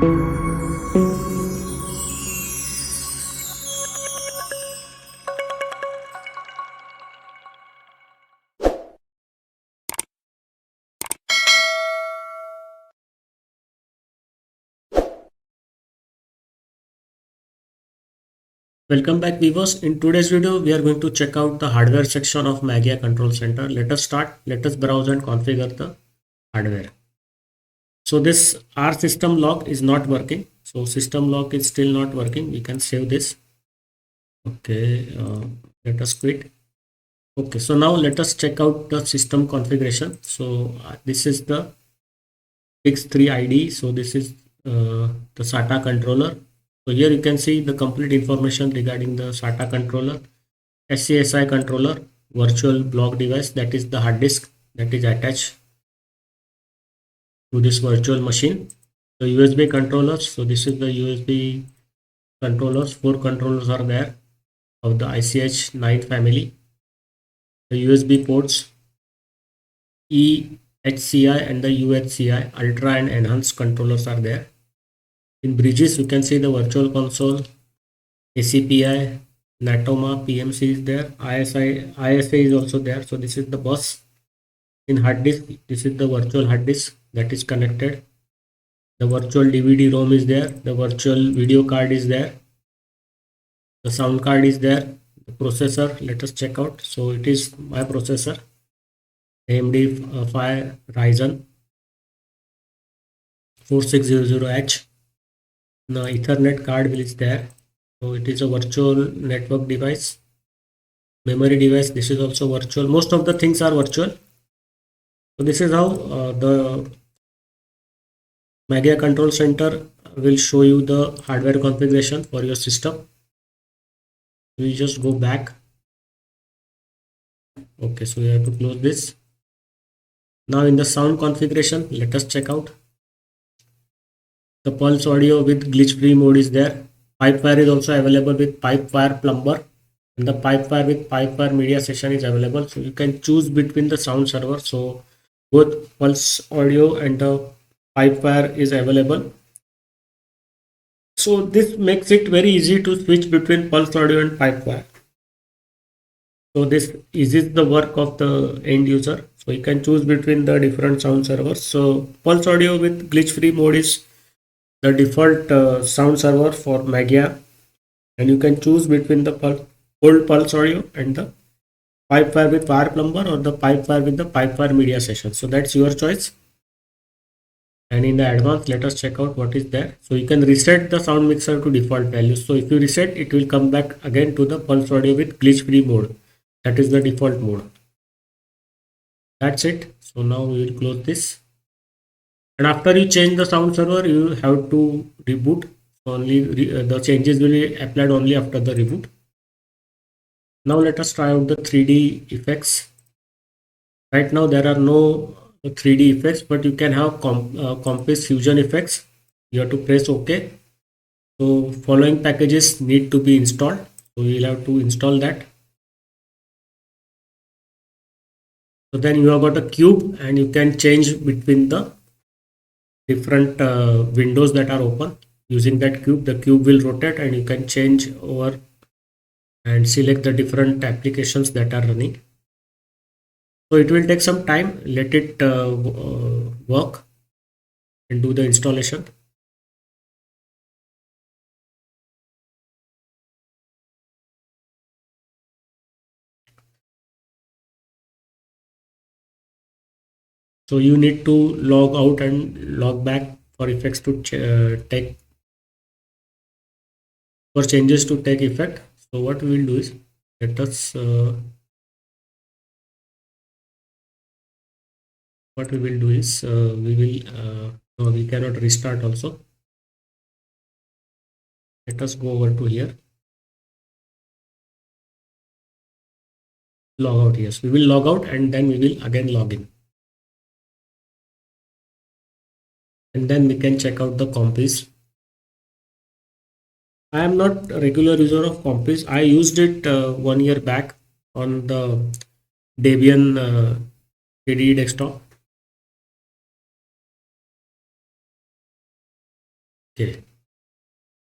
Welcome back viewers. In today's video, we are going to check out the hardware section of Mageia control center. Let us start. Let us browse and configure the hardware. So this R system lock is not working. So system lock is still not working. We can save this. Okay, let us quit. Okay, so now let us check out the system configuration. So this is the X3 ID. So this is the SATA controller. So here you can see the complete information regarding the SATA controller, SCSI controller, virtual block device, that is the hard disk that is attached to this virtual machine. The USB controllers. So this is the USB controllers. 4 controllers are there of the ICH 9 family. The USB ports, EHCI and the UHCI ultra and enhanced controllers are there. In bridges you can see the virtual console, ACPI, Natoma, PMC is there, ISA is also there. So this is the bus. In hard disk, this is the virtual hard disk that is connected. The virtual DVD ROM is there. The virtual video card is there. The sound card is there. The processor, let us check out. So it is my processor, AMD 5 Ryzen 4600H. The Ethernet card is there. So it is a virtual network device. Memory device, this is also virtual. Most of the things are virtual. So this is how the Mageia control center will show you the hardware configuration for your system. We just go back. Okay, so we have to close this. Now in the sound configuration, let us check out. The pulse audio with glitch free mode is there. Pipewire is also available with Pipewire Plumber, and the Pipewire with Pipewire Media Session is available. So you can choose between the sound server. So both pulse audio and the Pipewire is available. So this makes it very easy to switch between pulse audio and Pipewire. So this eases the work of the end user. So you can choose between the different sound servers. So pulse audio with glitch free mode is the default sound server for Mageia, and you can choose between the old pulse audio and the Pipewire with Wire Plumber or the Pipewire with the Pipewire Media Session. So that's your choice. And in the advanced, let us check out what is there. So you can reset the sound mixer to default values. So if you reset, it will come back again to the pulse audio with glitch free mode. That is the default mode. That's it. So now we will close this. And after you change the sound server, you have to reboot. Only the changes will be applied only after the reboot. Now let us try out the 3D effects. Right now there are no 3D effects, but you can have Compass Fusion effects. You have to press OK. So following packages need to be installed. So we will have to install that. So then you have got a cube, and you can change between the different windows that are open. Using that cube, the cube will rotate, and you can change over and select the different applications that are running. So it will take some time. Let it work and do the installation. So you need to log out and log back for effects to take, for changes to take effect. So what we will do is, let us what we will do is we will no, we cannot restart also. Let us go over to here, log out. Yes, we will log out, and then we will again log in, and then we can check out the Compass. I am not a regular user of Compass. I used it 1 year back on the Debian KDE desktop. Okay,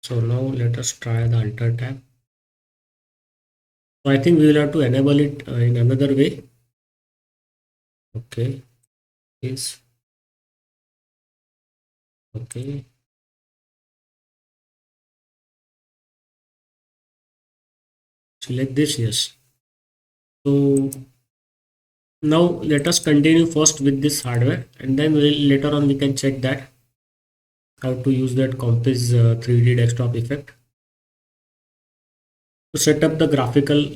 so now let us try the alter tab. So I think we will have to enable it in another way. Okay, yes, okay, select this, yes. So now let us continue first with this hardware, and then later on we can check that how to use that Compass 3D desktop effect to set up the graphical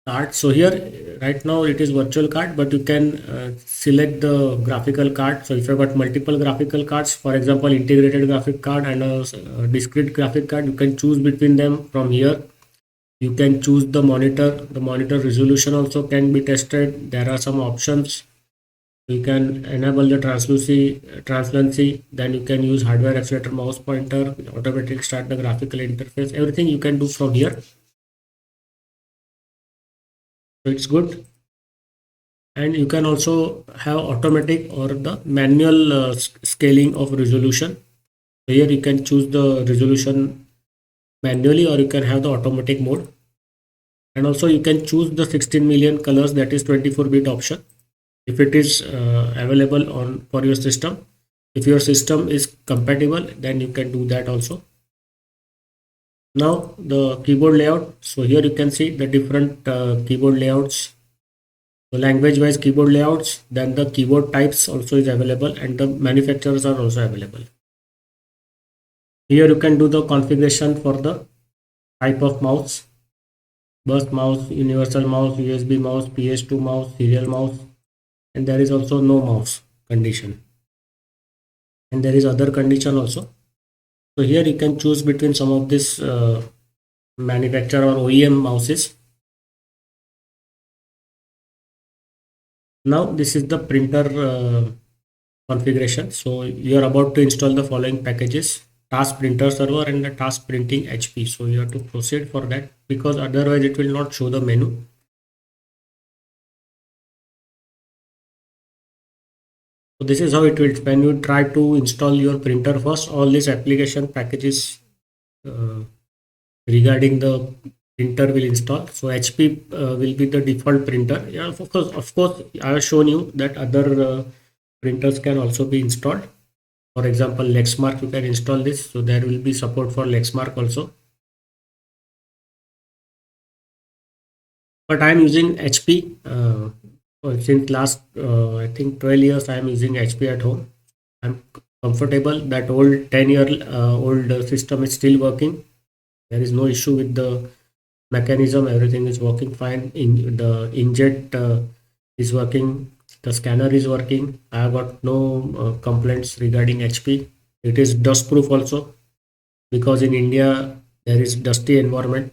card. So here right now it is virtual card, but you can select the graphical card. So if you've got multiple graphical cards, for example integrated graphic card and a discrete graphic card, you can choose between them from here. You can choose the monitor resolution also can be tested. There are some options. You can enable the transparency, then you can use hardware accelerator mouse pointer, automatic start the graphical interface, everything you can do from here. So it's good. And you can also have automatic or the manual scaling of resolution. So here you can choose the resolution manually, or you can have the automatic mode. And also you can choose the 16 million colors, that is 24-bit option, if it is available on for your system. If your system is compatible, then you can do that also. Now the keyboard layout. So here you can see the different keyboard layouts. So language wise keyboard layouts, then the keyboard types also is available, and the manufacturers are also available. Here you can do the configuration for the type of mouse: burst mouse, universal mouse, USB mouse, PS2 mouse, serial mouse, and there is also no mouse condition, and there is other condition also. So here you can choose between some of this manufacturer or OEM mouses. Now this is the printer configuration. So you are about to install the following packages: task printer server and the task printing HP. So you have to proceed for that, because otherwise it will not show the menu. So this is how it will, when you try to install your printer first, all these application packages uh, regarding the printer will install. So HP will be the default printer. Yeah, of course, I have shown you that other printers can also be installed. For example, Lexmark, you can install this. So there will be support for Lexmark also. But I am using HP. Since last, I think 12 years, I am using HP at home. I'm comfortable. That old 10-year old system is still working. There is no issue with the mechanism. Everything is working fine. In the inkjet is working. The scanner is working. I have got no complaints regarding HP. It is dust proof also, because in India there is dusty environment,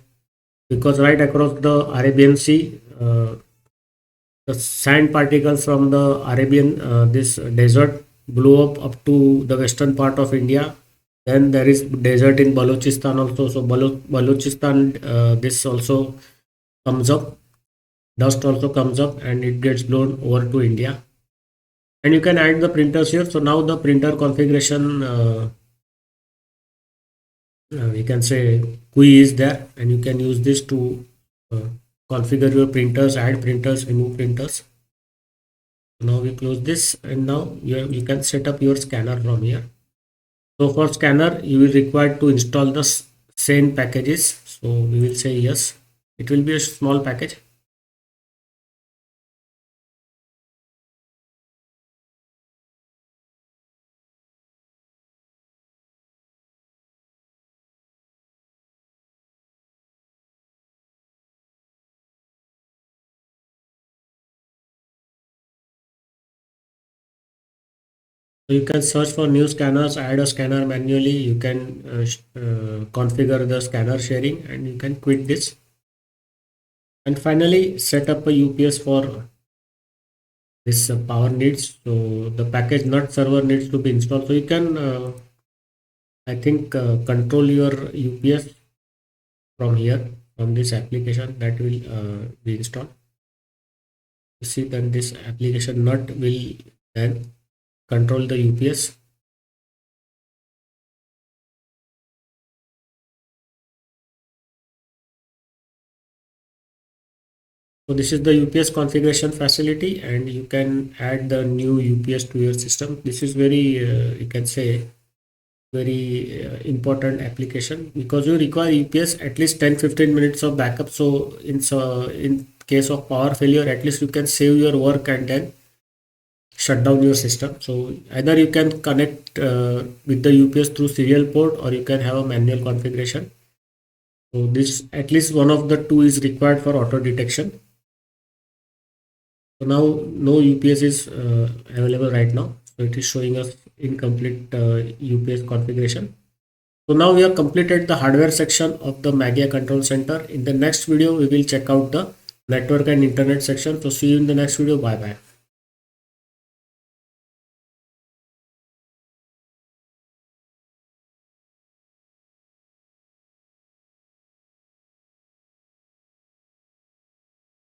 because right across the Arabian Sea, the sand particles from the Arabian this desert blew up to the western part of India. Then there is desert in Balochistan also. So Balochistan, this also comes up, dust also comes up, and it gets blown over to India. And you can add the printers here. So now the printer configuration, we can say GUI is there, and you can use this to uh, configure your printers, add printers, remove printers. Now we close this, and now you can set up your scanner from here. So for scanner, you will require to install the same packages. So we will say yes. It will be a small package. So you can search for new scanners, add a scanner manually. You can configure the scanner sharing, and you can quit this. And finally, set up a UPS for this power needs. So the package nut server needs to be installed. So you can, I think, control your UPS from here, from this application that will be installed. You see that this application nut will then control the UPS. So this is the UPS configuration facility, and you can add the new UPS to your system. This is very, you can say, very important application, because you require UPS at least 10-15 minutes of backup. So in case of power failure, at least you can save your work and then shut down your system. So either you can connect with the UPS through serial port, or you can have a manual configuration. So this, at least one of the two is required for auto detection. So now no UPS is available right now. So it is showing us incomplete UPS configuration. So now we have completed the hardware section of the Mageia control center. In the next video, we will check out the network and internet section. So see you in the next video. Bye bye.